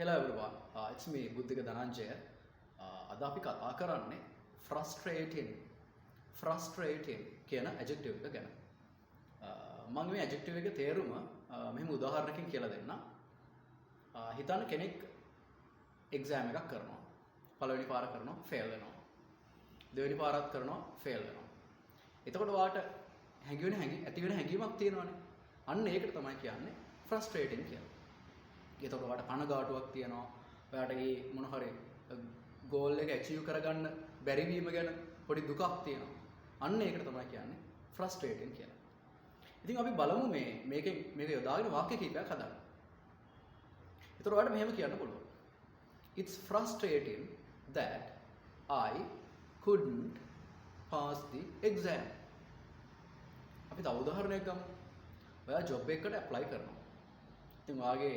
Hello everyone, it's me Buddhika Dhananjaya. අද අපි කතා කරන්නේ frustrating කියන adjective එක ගැන. මම මේ adjective එකේ තේරුම මෙහෙම උදාහරණකින් කියලා දෙන්නම්. හිතන්න කෙනෙක් exam එකක් කරනවා. පළවෙනි පාර කරනවා fail වෙනවා. දෙවෙනි පාරත් කරනවා fail වෙනවා. එතකොට ඔයාට ඇති වෙන හැඟීමක් තියෙනවානේ. අන්න ඒකට තමයි කියන්නේ frustrating කියලා. එතකොට ඔයාට කනගාටුවක් තියෙනවා. ඔයාට මේ මොන හරි goal එක achieve කරගන්න බැරි වීම ගැන පොඩි දුකක් තියෙනවා. අන්න ඒකට තමයි කියන්නේ frustrating කියලා. ඉතින් අපි බලමු මේක යොදාගෙන වාක්‍ය කිහිපයක් හදන්න. එතකොට ඔයාලට මෙහෙම කියන්න පුළුවන්. It's frustrating that I couldn't pass the exam. අපි තව උදාහරණයක් ගමු. ඔයා job එකකට apply කරනවා. ඉතින් ඔයාගේ